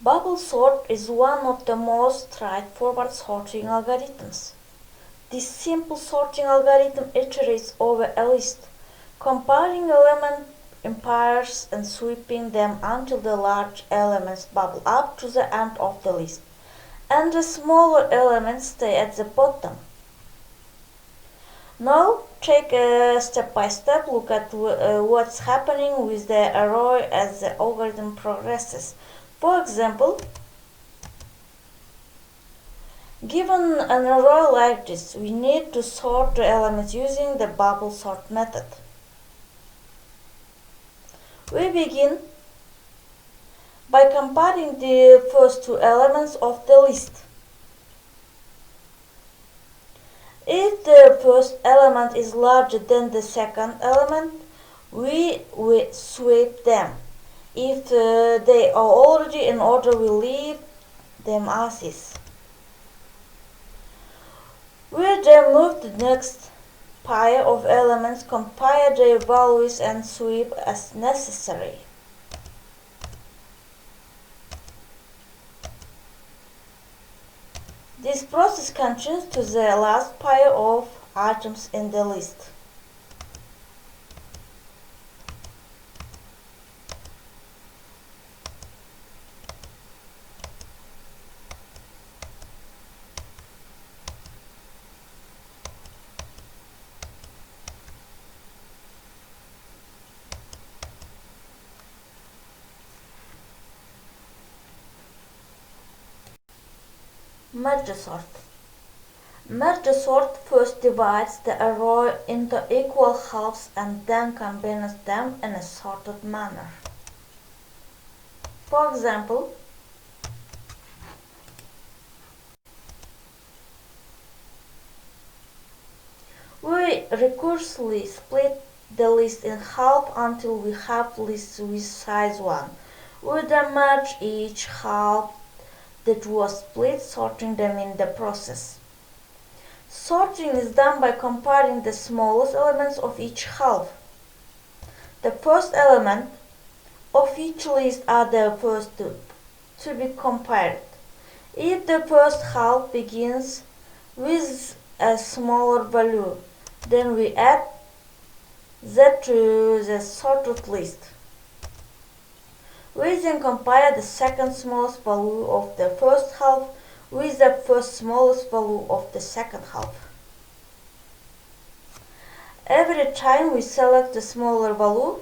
Bubble sort is one of the most straightforward sorting algorithms. This simple sorting algorithm iterates over a list, comparing elements in pairs and sweeping them until the large elements bubble up to the end of the list, and the smaller elements stay at the bottom. Now take a step-by-step look at what's happening with the array as the algorithm progresses. For example, given an array like this, we need to sort the elements using the bubble sort method. We begin by comparing the first two elements of the list. If the first element is larger than the second element, we sweep them. If they are already in order, we leave them as is. We then move to the next pair of elements, compare their values and sweep as necessary. This process continues to the last pair of items in the list. Merge sort. Merge sort first divides the array into equal halves and then combines them in a sorted manner. For example, we recursively split the list in half until we have lists with size 1. We then merge each half that was split, sorting them in the process. Sorting is done by comparing the smallest elements of each half. The first element of each list are the first to be compared. If the first half begins with a smaller value, then we add that to the sorted list. We then compare the second smallest value of the first half with the first smallest value of the second half. Every time we select the smaller value,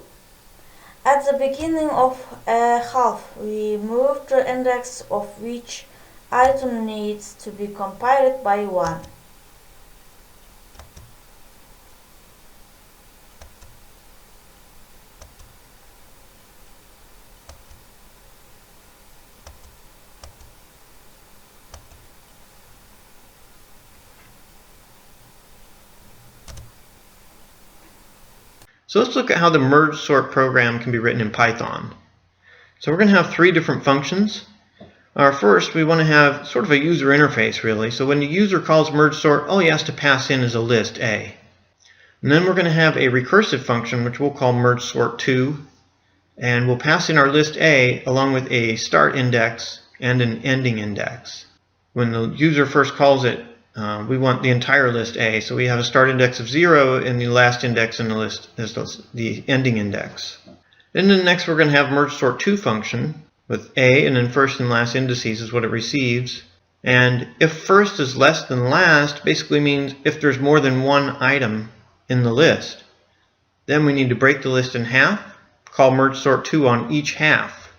at the beginning of a half, we move the index of which item needs to be compared by 1. So let's look at how the merge sort program can be written in Python. So we're going to have 3 different functions. First, we want to have sort of a user interface, really. So when the user calls merge sort, all he has to pass in is a list A. And then we're going to have a recursive function, which we'll call merge sort 2. And we'll pass in our list A along with a start index and an ending index. When the user first calls it, we want the entire list A, so we have a start index of 0 and the last index in the list is the ending index. And then next we're going to have merge sort 2 function with A and then first and last indices is what it receives. And if first is less than last basically means if there's more than one item in the list, then we need to break the list in half, call merge sort 2 on each half,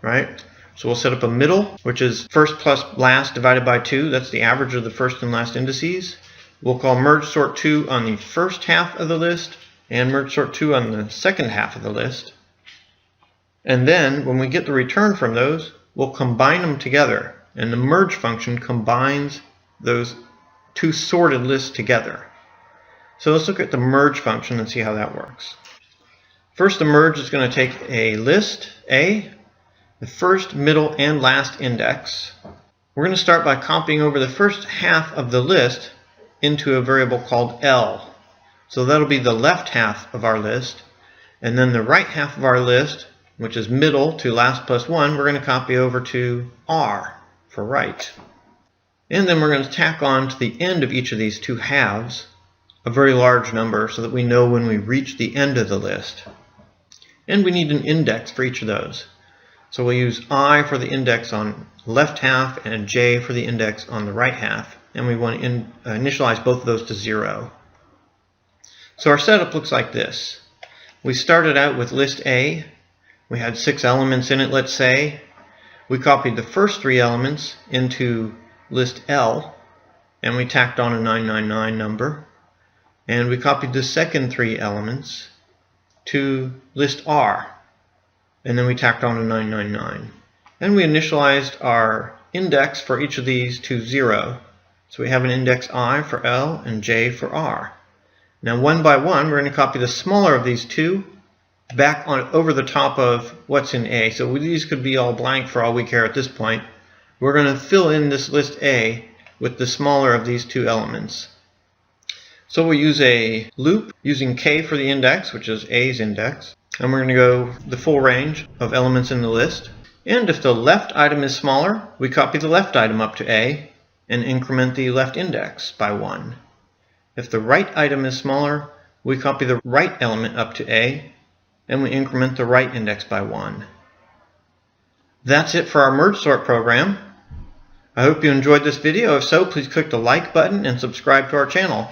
right? So we'll set up a middle, which is first plus last divided by 2. That's the average of the first and last indices. We'll call merge sort 2 on the first half of the list and merge sort 2 on the second half of the list. And then when we get the return from those, we'll combine them together. And the merge function combines those 2 sorted lists together. So let's look at the merge function and see how that works. First, the merge is going to take a list A, the first, middle, and last index. We're going to start by copying over the first half of the list into a variable called L. So that'll be the left half of our list. And then the right half of our list which is middle to last plus 1, we're going to copy over to R for right. And then we're going to tack on to the end of each of these two halves a very large number so that we know when we reach the end of the list. And we need an index for each of those. So we'll use I for the index on the left half and J for the index on the right half. And we want to initialize both of those to 0. So our setup looks like this. We started out with list A. We had 6 elements in it, let's say. We copied the first 3 elements into list L, and we tacked on a 999 number. And we copied the second 3 elements to list R, and then we tacked on a 999. And we initialized our index for each of these to 0. So we have an index I for L and J for R. Now one by one, we're going to copy the smaller of these two back on over the top of what's in A. So these could be all blank for all we care at this point. We're going to fill in this list A with the smaller of these 2 elements. So we'll use a loop using K for the index, which is A's index. And we're going to go the full range of elements in the list. And if the left item is smaller, we copy the left item up to A and increment the left index by 1. If the right item is smaller, we copy the right element up to A and we increment the right index by 1. That's it for our merge sort program. I hope you enjoyed this video. If so, please click the like button and subscribe to our channel.